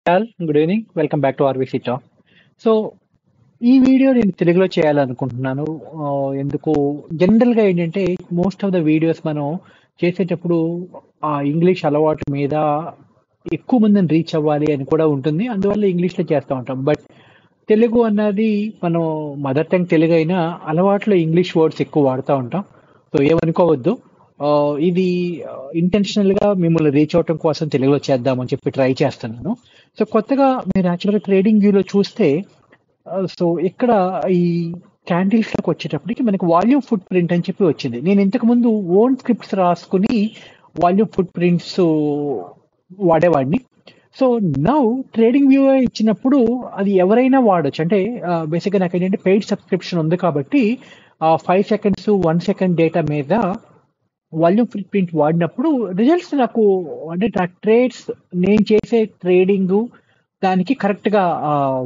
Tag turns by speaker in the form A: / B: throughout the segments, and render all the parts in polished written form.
A: All good evening. Welcome back to RVC talk. So, ఈ video నేను తెలుగులో చేయాలనుకుంటున్నాను. ఎందుకు జనరల్‌గా ఏంటంటే మోస్ట్ ఆఫ్ ద వీడియోస్ మనం చేసేటప్పుడు ఇంగ్లీష్ అలవాటు మీద ఎక్కువ మందిని రీచ్ అవ్వాలి అని కూడా ఉంటుంది. అందువల్ల ఇంగ్లీష్‌లో చేస్తా ఉంటాం. బట్ తెలుగు అన్నది మనం మదర్ టంగ్ తెలుగైనా అలవాట్లో ఇంగ్లీష్ వర్డ్స్ ఎక్కువ వాడుతా ఉంటాం. సో, ఏమనుకోవద్దు. ఇది ఇంటెన్షనల్‌గా మిమ్మల్ని రీచ్ అవ్వటం కోసం తెలుగులో చేద్దామని చెప్పి ట్రై చేస్తున్నాను. సో, కొత్తగా మీరు యాక్చువల్‌గా ట్రేడింగ్ వ్యూలో చూస్తే సో, ఇక్కడ ఈ క్యాండిల్స్‌లోకి వచ్చేటప్పటికి మనకి వాల్యూమ్ ఫుట్ ప్రింట్ అని చెప్పి వచ్చింది. నేను ఇంతకుముందు ఓన్ స్క్రిప్ట్స్ రాసుకొని వాల్యూమ్ ఫుట్ ప్రింట్స్ వాడేవాడిని. సో, నౌ ట్రేడింగ్ వ్యూ ఇచ్చినప్పుడు అది ఎవరైనా వాడొచ్చు. అంటే బేసిక్‌గా నాకేంటంటే పెయిడ్ సబ్స్క్రిప్షన్ ఉంది కాబట్టి 5 సెకండ్స్, 1 సెకండ్ డేటా మీద వాల్యూమ్ ఫుట్ ప్రింట్ వాడినప్పుడు రిజల్ట్స్ నాకు అంటే నా ట్రేడ్స్ నేను చేసే ట్రేడింగు దానికి కరెక్ట్‌గా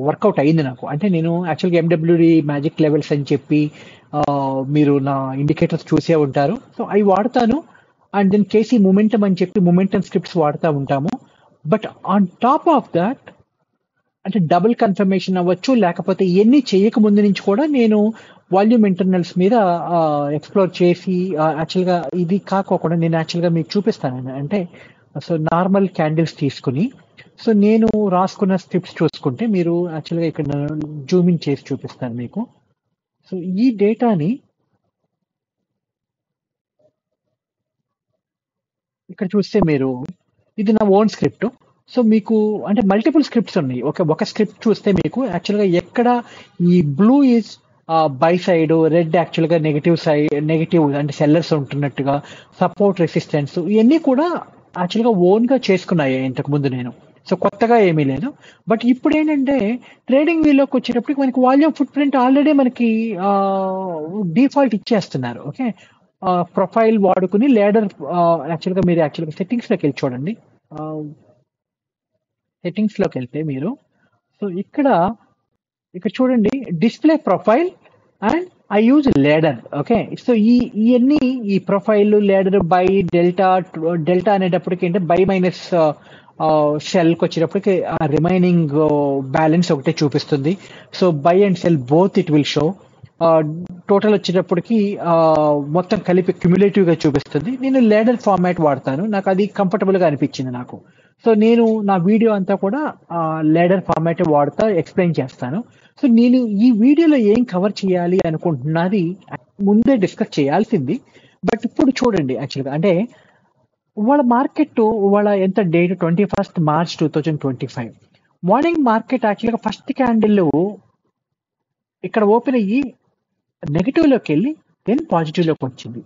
A: వర్కౌట్ అయింది నాకు. అంటే నేను యాక్చువల్‌గా ఎండబ్ల్యూడీ మ్యాజిక్ లెవెల్స్ అని చెప్పి మీరు నా ఇండికేటర్స్ చూసే ఉంటారు. సో, అవి వాడతాను. అండ్ దెన్ కేసీ మొమెంటమ్ అని చెప్పి మొమెంటమ్ స్క్రిప్ట్స్ వాడుతా ఉంటాము. But on top of that అంటే డబుల్ కన్ఫర్మేషన్ అవ్వచ్చు, లేకపోతే ఇయన్నీ చేయక ముందు నుంచి కూడా నేను వాల్యూమ్ ఇంటర్నల్స్ మీద ఎక్స్‌ప్లోర్ చేసి యాక్చువల్‌గా ఇది కాకోకుండా నేను యాక్చువల్‌గా మీకు చూపిస్తానండి. అంటే సో, నార్మల్ క్యాండిల్స్ తీసుకొని సో, నేను రాసుకున్న స్క్రిప్ట్స్ చూసుకుంటే మీరు యాక్చువల్‌గా ఇక్కడ జూమ్ ఇన్ చేసి చూపిస్తాను మీకు. సో, ఈ డేటాని ఇక్కడ చూస్తే మీరు ఇది నా ఓన్ స్క్రిప్ట్. సో, మీకు అంటే మల్టిపుల్ స్క్రిప్ట్స్ ఉన్నాయి. ఒక స్క్రిప్ట్ చూస్తే మీకు యాక్చువల్‌గా ఎక్కడ ఈ blue is by side, red యాక్చువల్‌గా నెగెటివ్ అంటే సెల్లర్స్ ఉంటున్నట్టుగా, సపోర్ట్ రెసిస్టెన్స్ ఇయన్నీ కూడా యాక్చువల్‌గా ఓన్‌గా చేసుకున్నాయి ఇంతకుముందు నేను. సో, కొత్తగా ఏమీ లేదు. బట్ ఇప్పుడేంటంటే ట్రేడింగ్ వ్యూలోకి వచ్చేటప్పటికి మనకి వాల్యూమ్ ఫుట్ ప్రింట్ ఆల్రెడీ మనకి డిఫాల్ట్ ఇచ్చేస్తున్నారు. ఓకే. ప్రొఫైల్ వాడుకొని లేడర్ యాక్చువల్‌గా మీరు యాక్చువల్‌గా సెట్టింగ్స్‌లోకెళ్ళి చూడండి. ఆహ్, సెట్టింగ్స్‌లోకెళ్తే మీరు సో, ఇక్కడ చూడండి display profile and I use ladder. Okay. So, ఇయన్నీ ఈ ప్రొఫైల్, లేడర్, బై, డెల్టా అనేటప్పటికి అంటే బై మైనస్ షెల్‌కి వచ్చేటప్పటికి రిమైనింగ్ బ్యాలెన్స్ ఒకటే చూపిస్తుంది. So, by and cell both it will show. Total వచ్చేటప్పటికి మొత్తం కలిపి క్యుములేటివ్‌గా చూపిస్తుంది. నేను లేడర్ ఫార్మాట్ వాడతాను. నాకు అది కంఫర్టబుల్‌గా అనిపించింది నాకు. సో, నేను నా వీడియో అంతా కూడా లేడర్ ఫార్మాటే వాడుతా ఎక్స్‌ప్లెయిన్ చేస్తాను. సో, నేను ఈ వీడియోలో ఏం కవర్ చేయాలి అనుకుంటున్నది ముందే డిస్కస్ చేయాల్సింది. బట్ ఇప్పుడు చూడండి యాక్చువల్‌గా అంటే ఇవాళ మార్కెట్ ఇవాళ ఎంత డేట్ 21 మార్చ్ 2025. మార్నింగ్ మార్కెట్ యాక్చువల్‌గా ఫస్ట్ క్యాండిల్ ఇక్కడ ఓపెన్ అయ్యి నెగెటివ్‌లోకి వెళ్ళి దెన్ పాజిటివ్‌లోకి వచ్చింది.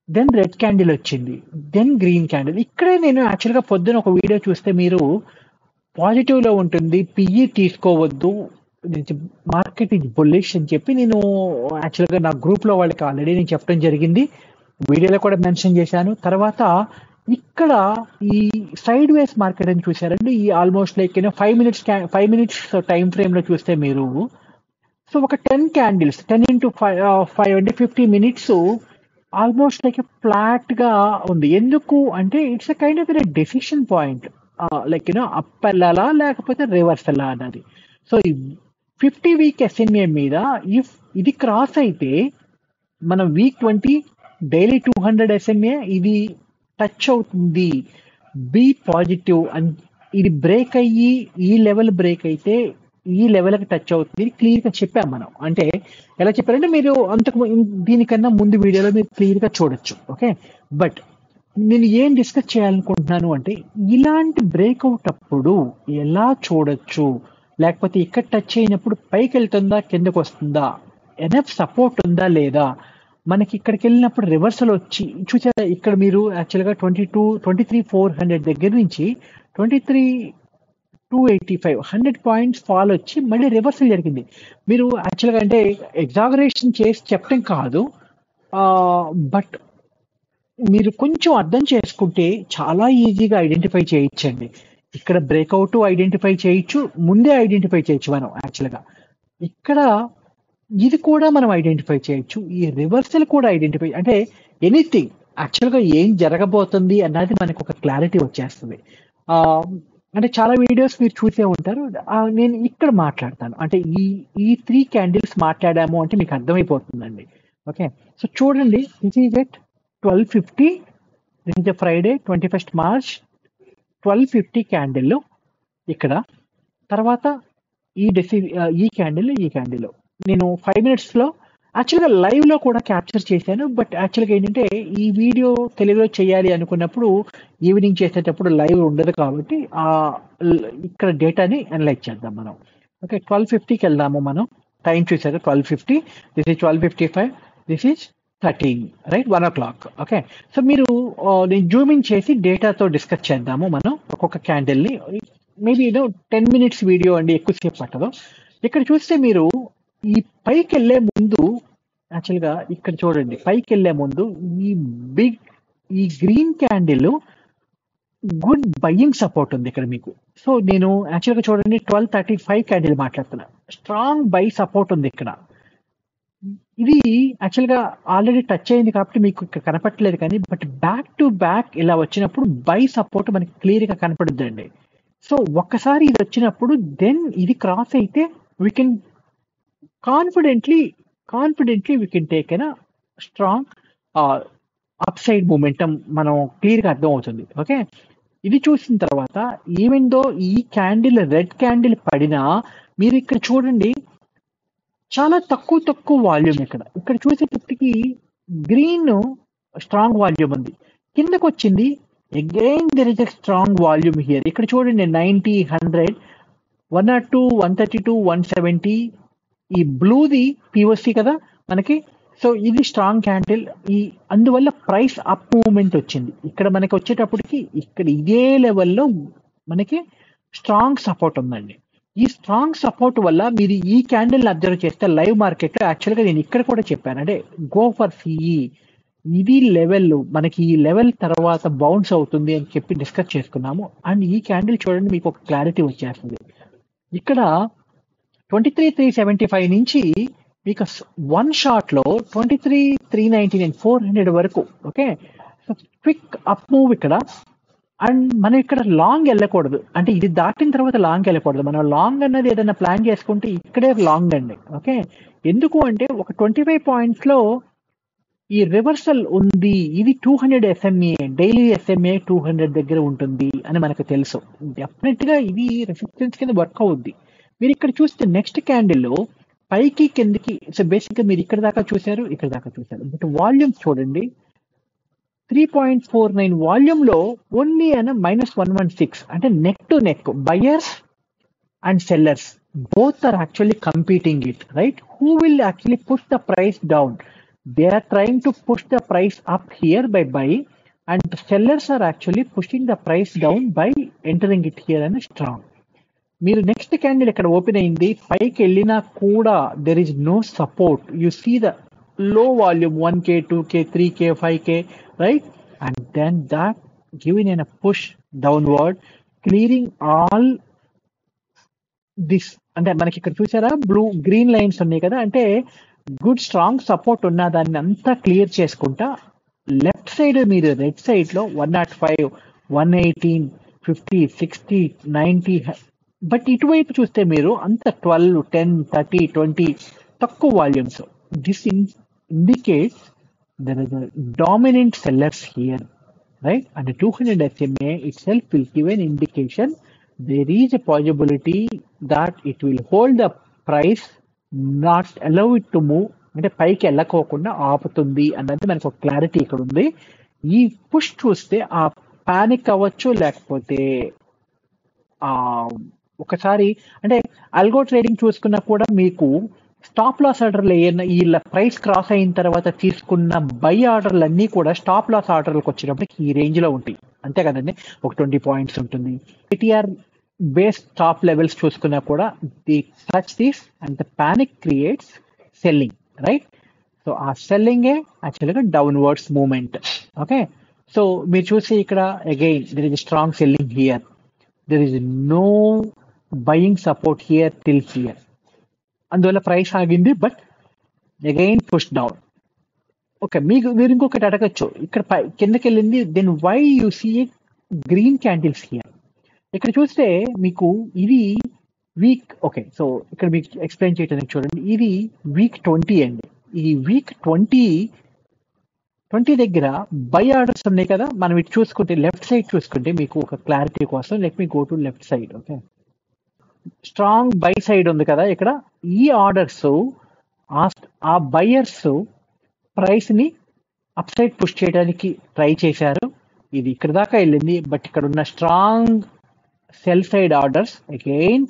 A: దెన్ రెడ్ క్యాండిల్ వచ్చింది. Then green candle. ఇక్కడే నేను యాక్చువల్‌గా పొద్దున ఒక వీడియో చూస్తే మీరు పాజిటివ్‌లో ఉంటుంది. పిఈ తీసుకోవద్దు. మార్కెట్ ఈజ్ బుల్లిష్ అని చెప్పి నేను యాక్చువల్‌గా నా గ్రూప్‌లో వాళ్ళకి ఆల్రెడీ నేను చెప్పడం జరిగింది. వీడియోలో కూడా మెన్షన్ చేశాను. తర్వాత ఇక్కడ ఈ సైడ్ వేస్ మార్కెట్ అని చూసారండి. ఈ ఆల్మోస్ట్ లైక్ 5 మినిట్స్ టైమ్ ఫ్రేమ్‌లో చూస్తే మీరు సో, ఒక 10 క్యాండిల్స్ 10 ఇంటూ 5 అంటే 50 మినిట్స్ ఆల్మోస్ట్ లైక్ ఫ్లాట్‌గా ఉంది. ఎందుకు అంటే it's a kind of decision point. Like up వెళ్ళాలా లేకపోతే రివర్స్ వెళ్ళాలా అన్నది. సో, ఈ 50 వీక్ ఎస్ఎంఏ మీద ఇఫ్ ఇది క్రాస్ అయితే మనం వీక్ 20 డైలీ 200 ఎస్ఎంఏ ఇది టచ్ అవుతుంది. బీ పాజిటివ్ అని ఇది బ్రేక్ అయ్యి ఈ లెవెల్ బ్రేక్ అయితే ఈ లెవెల్‌కి టచ్ అవుతుంది. క్లియర్‌గా చెప్పాం మనం. అంటే ఎలా చెప్పారంటే మీరు దీనికన్నా ముందు వీడియోలో మీరు క్లియర్‌గా చూడొచ్చు. ఓకే. బట్ నేను ఏం డిస్కస్ చేయాలనుకుంటున్నాను అంటే ఇలాంటి బ్రేక్అవుట్ అప్పుడు ఎలా చూడొచ్చు? లేకపోతే ఇక్కడ టచ్ అయినప్పుడు పైకెళ్తుందా? కిందకొస్తుందా? ఎనఫ్ సపోర్ట్ ఉందా? లేదా? మనకి ఇక్కడికెళ్ళినప్పుడు రివర్సల్ వచ్చి చూసారా ఇక్కడ మీరు యాక్చువల్‌గా 23,400 దగ్గర నుంచి 23,285 100 పాయింట్స్ ఫాల్ వచ్చి మళ్ళీ రివర్సల్ జరిగింది. మీరు యాక్చువల్‌గా అంటే ఎగ్జాగరేషన్ చేసి చెప్పడం కాదు. బట్ మీరు కొంచెం అర్థం చేసుకుంటే చాలా ఈజీగా ఐడెంటిఫై చేయొచ్చండి. ఇక్కడ బ్రేక్అవుట్ ఐడెంటిఫై చేయొచ్చు. ముందే ఐడెంటిఫై చేయొచ్చు మనం యాక్చువల్‌గా. ఇక్కడ ఇది కూడా మనం ఐడెంటిఫై చేయొచ్చు. ఈ రివర్సల్ కూడా ఐడెంటిఫై అంటే ఎనీథింగ్ యాక్చువల్‌గా ఏం జరగబోతుంది అన్నది మనకు ఒక క్లారిటీ వచ్చేస్తది. అంటే చాలా వీడియోస్ మీరు చూసే ఉంటారు. నేను ఇక్కడ మాట్లాడతాను. అంటే ఈ 3 క్యాండిల్స్ మాట్లాడాము అంటే మీకు అర్థమైపోతుందండి. ఓకే. సో చూడండి, this is at 12:50. This is Friday 21st March 12:50 candle ఇక్కడ. తర్వాత ఈ క్యాండిల్ నేను 5 మినిట్స్లో యాక్చువల్గా లైవ్లో కూడా క్యాప్చర్ చేశాను. బట్ యాక్చువల్గా ఏంటంటే ఈ వీడియో తెలుగులో చేయాలి అనుకున్నప్పుడు ఈవినింగ్ చేసేటప్పుడు లైవ్ ఉండదు కాబట్టి ఇక్కడ డేటాని అనలైజ్ చేద్దాం మనం. ఓకే, 12:50కి వెళ్దాము మనం. టైం చూసారు 12:50. This is 12:55. This is 13, right, 1 o'clock. Okay, so మీరు నేను జూమ్ ఇన్ చేసి డేటాతో డిస్కస్ చేద్దాము మనం ఒక్కొక్క క్యాండిల్ని. మేబీ 10 మినిట్స్ వీడియో అండి, ఎక్కువసేపు పట్టదు. ఇక్కడ చూస్తే మీరు ఈ పైకి వెళ్ళే ముందు యాక్చువల్గా ఇక్కడ చూడండి, పైకి వెళ్ళే ముందు ఈ green candle good buying support ఉంది ఇక్కడ మీకు. సో నేను యాక్చువల్గా చూడండి 12:35 క్యాండిల్ మాట్లాడుతున్నా. స్ట్రాంగ్ బై సపోర్ట్ ఉంది ఇక్కడ. ఇది యాక్చువల్గా ఆల్రెడీ టచ్ అయింది కాబట్టి మీకు ఇక్కడ కనపట్టలేదు, కానీ బట్ బ్యాక్ టు బ్యాక్ ఇలా వచ్చినప్పుడు బై సపోర్ట్ మనకి క్లియర్గా కనపడుద్దండి. సో ఒక్కసారి ఇది వచ్చినప్పుడు దెన్ ఇది క్రాస్ అయితే we can confidently we can take an strong upside momentum మనం క్లియర్గా అర్థం అవుతుంది. ఓకే, ఇది చూసిన తర్వాత ఈవెన్ దో ఈ క్యాండిల్ రెడ్ క్యాండిల్ పడినా మీరు ఇక్కడ చూడండి చాలా తక్కువ వాల్యూమ్. ఇక్కడ చూసేటప్పటికి గ్రీన్ స్ట్రాంగ్ వాల్యూమ్ ఉంది. కిందకు వచ్చింది again there is a strong volume here. ఇక్కడ చూడండి 90, 100, 102, 132, 170. ఈ బ్లూది పిఓసి కదా మనకి. సో ఇది స్ట్రాంగ్ క్యాండిల్. అందువల్ల ప్రైస్ అప్ మూవ్మెంట్ వచ్చింది. ఇక్కడ మనకి వచ్చేటప్పటికి ఇక్కడ ఇదే లెవెల్లో మనకి స్ట్రాంగ్ సపోర్ట్ ఉందండి. ఈ స్ట్రాంగ్ సపోర్ట్ వల్ల మీరు ఈ క్యాండిల్ అబ్జర్వ్ చేస్తే లైవ్ మార్కెట్లో యాక్చువల్గా నేను ఇక్కడ కూడా చెప్పాను, అంటే గో ఫర్ సిఈ. ఇది లెవెల్, మనకి ఈ లెవెల్ తర్వాత బౌన్స్ అవుతుంది అని చెప్పి డిస్కస్ చేసుకున్నాము. అండ్ ఈ క్యాండిల్ చూడండి మీకు ఒక క్లారిటీ వచ్చేస్తుంది. ఇక్కడ 23,375 నుంచి మీకు వన్ షాట్లో 23,399, 400 వరకు. Okay, so quick up move ఇక్కడ. అండ్ మనం ఇక్కడ లాంగ్ వెళ్ళకూడదు, అంటే ఇది దాటిన తర్వాత లాంగ్ వెళ్ళకూడదు. మనం లాంగ్ అన్నది ఏదైనా ప్లాన్ చేసుకుంటే ఇక్కడే లాంగ్ అండి. ఓకే, ఎందుకు అంటే ఒక 25 పాయింట్స్లో ఈ రివర్సల్ ఉంది. ఇది 200 SMA, డైలీ SMA 200 దగ్గర ఉంటుంది అని మనకు తెలుసు. డెఫినెట్గా ఇది రెసిస్టెన్స్ కింద వర్క్ అవుద్ది. మీరు ఇక్కడ చూస్తే నెక్స్ట్ క్యాండిల్ పైకి కిందకి. సో బేసిక్గా మీరు ఇక్కడ దాకా చూశారు, బట్ వాల్యూమ్ చూడండి 3.49 వాల్యూమ్లో ఓన్లీ అయినా -116. అంటే neck to neck buyers and sellers both are actually competing it, right? Who will actually push the price down? They are trying to push the price up here by buying, and the sellers are actually pushing the price down by entering it here and strong. మీరు next candle ఇక్కడ open అయింది, పైకి వెళ్ళినా కూడా there is no support. You see the low volume 1K, 2K, 3K, 5K, right? And then that giving an a push downward, clearing all this. అంటే మనకి ఇక్కడ చూసారా గ్రీన్ లైన్స్ ఉన్నాయి కదా, అంటే గుడ్ స్ట్రాంగ్ సపోర్ట్ ఉన్న దాన్ని అంతా క్లియర్ చేసుకుంటా లెఫ్ట్ సైడ్ మీరు రెడ్ సైడ్లో 105, 118, 50, 60, 90. బట్ ఇటువైపు చూస్తే మీరు అంత 12, 10, 30, 20 తక్కువ volumes. This indicates there is dominant sellers here, right? And 200 SMA itself will give an indication there is a possibility that it will hold the price, not allow it to move. అంటే పైకి వెళ్ళకోకుండా ఆపుతుంది అన్నది మనకు ఒక clarity ఇక్కడ ఉంది. ఈ push చూస్తే ఆ పానిక్ అవ్వచ్చు, లేకపోతే ఒకసారి అంటే అల్గో ట్రేడింగ్ చూసుకున్నా కూడా మీకు స్టాప్ లాస్ ఆర్డర్లు ఈ ప్రైస్ క్రాస్ అయిన తర్వాత తీసుకున్న బై ఆర్డర్లు అన్నీ కూడా స్టాప్ లాస్ ఆర్డర్లకు వచ్చినప్పటికి ఈ రేంజ్లో ఉంటాయి, అంతే కదండి. ఒక 20 పాయింట్స్ ఉంటుంది. ATR బేస్ టాప్ లెవెల్స్ చూసుకున్నా కూడా the touch this and the panic creates selling, right? So ఆ సెల్లింగే యాక్చువల్గా డౌన్వర్డ్స్ మూమెంట్. ఓకే, సో మీరు చూసి ఇక్కడ again there is strong selling here, there is no buying support here till here. అందువల్ల price ఆగింది, but again push down. Okay, మీరు ఇంకొకటి అడగచ్చు, ఇక్కడ కిందకి వెళ్ళింది, then why you see green candles here? ఇక్కడ చూస్తే మీకు ఇది వీక్ ఓకే. సో ఇక్కడ మీకు ఎక్స్‌ప్లెయిన్ చేయడానికి చూడండి. ఇది వీక్ 20 అండి. ఈ వీక్ 20 దగ్గర బై ఆర్డర్స్ ఉన్నాయి కదా! మనం ఇటు చూసుకుంటే లెఫ్ట్ సైడ్ చూసుకుంటే మీకు ఒక క్లారిటీ కోసం let me go to left side okay. Strong by side ఉంది కదా ఇక్కడ. ఈ ఆర్డర్స్ ఆ బయర్స్ ప్రైస్ ని అప్ సైడ్ పుష్ చేయడానికి ట్రై చేశారు. ఇది ఇక్కడ దాకా వెళ్ళింది. బట్ ఇక్కడ ఉన్న strong cell sight orders again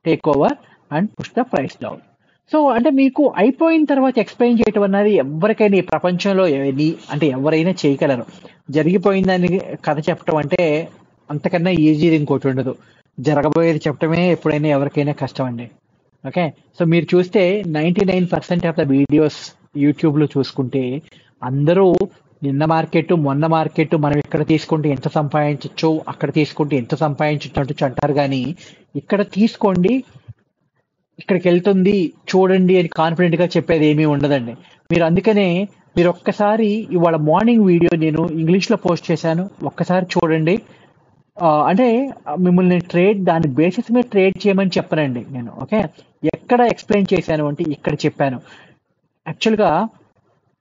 A: take over and push the price down. So అంటే మీకు అయిపోయిన తర్వాత ఎక్స్ప్లెయిన్ చేయటం అన్నది ఎవరికైనా ఈ ప్రపంచంలో అంటే ఎవరైనా చేయగలరు. జరిగిపోయిందని కథ చెప్పడం అంటే అంతకన్నా ఈజీ ఇంకోటి ఉండదు. జరగబోయేది చెప్పడమే ఎప్పుడైనా ఎవరికైనా కష్టం అండి. ఓకే. సో మీరు చూస్తే 99% ఆఫ్ ద వీడియోస్ యూట్యూబ్లో చూసుకుంటే అందరూ నిన్న మార్కెట్ మొన్న మార్కెట్ మనం ఇక్కడ తీసుకుంటే ఎంత సంపాదించవచ్చు అక్కడ తీసుకుంటే ఎంత సంపాదించవచ్చు అంటారు కానీ ఇక్కడ తీసుకోండి ఇక్కడికి వెళ్తుంది చూడండి అని కాన్ఫిడెంట్ గా చెప్పేది ఏమీ ఉండదండి. మీరు అందుకనే మీరు ఒక్కసారి ఇవాళ మార్నింగ్ వీడియో నేను ఇంగ్లీష్ లో పోస్ట్ చేశాను, ఒక్కసారి చూడండి. అంటే మిమ్మల్ని దాని బేసిస్ మీద ట్రేడ్ చేయమని చెప్పనండి నేను. ఓకే, ఎక్కడ ఎక్స్ప్లెయిన్ చేశాను అంటే ఇక్కడ చెప్పాను. యాక్చువల్గా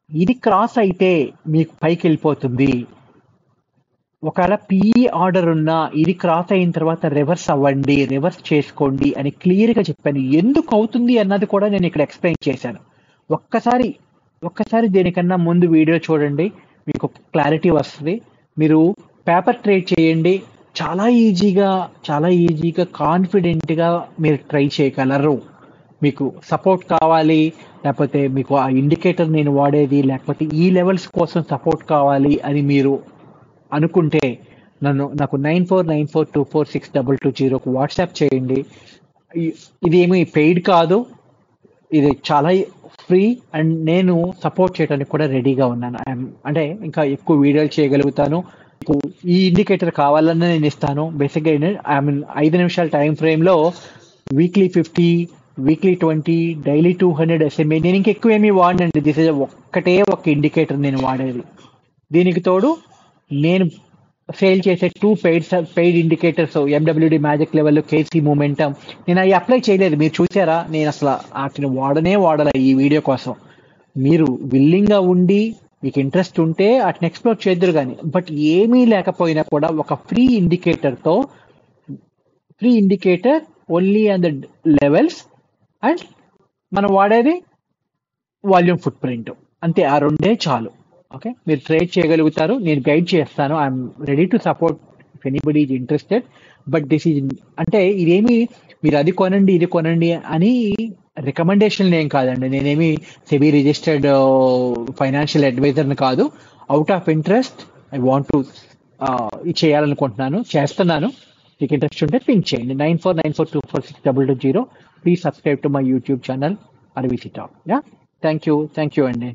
A: ఇది క్రాస్ అయితే మీకు పైకి వెళ్ళిపోతుంది. ఒకవేళ పిఈ ఆర్డర్ ఉన్నా ఇది క్రాస్ అయిన తర్వాత రివర్స్ అవ్వండి, రివర్స్ చేసుకోండి అని క్లియర్గా చెప్పాను. ఎందుకు అవుతుంది అన్నది కూడా నేను ఇక్కడ ఎక్స్ప్లెయిన్ చేశాను. ఒక్కసారి దేనికన్నా ముందు వీడియో చూడండి, మీకు క్లారిటీ వస్తుంది. మీరు పేపర్ ట్రేడ్ చేయండి, చాలా ఈజీగా కాన్ఫిడెంట్గా మీరు ట్రై చేయగలరు. మీకు సపోర్ట్ కావాలి, లేకపోతే మీకు ఆ ఇండికేటర్ నేను వాడేది, లేకపోతే ఈ లెవెల్స్ కోసం సపోర్ట్ కావాలి అని మీరు అనుకుంటే నాకు 9494246220 వాట్సాప్ చేయండి. ఇదేమీ పెయిడ్ కాదు, ఇది చాలా ఫ్రీ అండ్ నేను సపోర్ట్ చేయడానికి కూడా రెడీగా ఉన్నాను. అంటే ఇంకా ఎక్కువ వీడియోలు చేయగలుగుతాను. ఈ ఇండికేటర్ కావాలన్నా నేను ఇస్తాను. బేసిక్గా 5 నిమిషాల టైం ఫ్రేమ్లో వీక్లీ 50, వీక్లీ 20, డైలీ 200 SMA. నేను ఇంకెక్కువ ఏమీ వాడినండి. దిస్ ఇస్ ఒక్కటే ఒక ఇండికేటర్ నేను వాడేది. దీనికి తోడు నేను సేల్ చేసే 2 paid indicators, MWD magic level, KC momentum. నేను అవి అప్లై చేయలేదు, మీరు చూసారా? నేను అసలు వాటిని వాడాల ఈ వీడియో కోసం. మీరు విల్లింగ్గా ఉండి మీకు ఇంట్రెస్ట్ ఉంటే వాటిని ఎక్స్ప్లోర్ చేద్దరు కానీ, బట్ ఏమీ లేకపోయినా కూడా ఒక free indicator only on the levels and మనం వాడేది వాల్యూమ్ ఫుట్ ప్రింట్, అంతే. ఆ రెండే చాలు. ఓకే, మీరు ట్రేడ్ చేయగలుగుతారు, నేను గైడ్ చేస్తాను. I'm ready to support if anybody is interested. But this is అంటే ఇదేమి మీరు అది కొనండి ఇది కొనండి అని రికమెండేషన్లు ఏం కాదండి. నేనేమి సెబీ రిజిస్టర్డ్ ఫైనాన్షియల్ అడ్వైజర్ని కాదు. Out of interest I want to చేస్తున్నాను. మీకు ఇంట్రెస్ట్ ఉంటే పింక్ చేయండి. 9494246220. Please subscribe to my YouTube channel RVC Talk. Thank you అండి.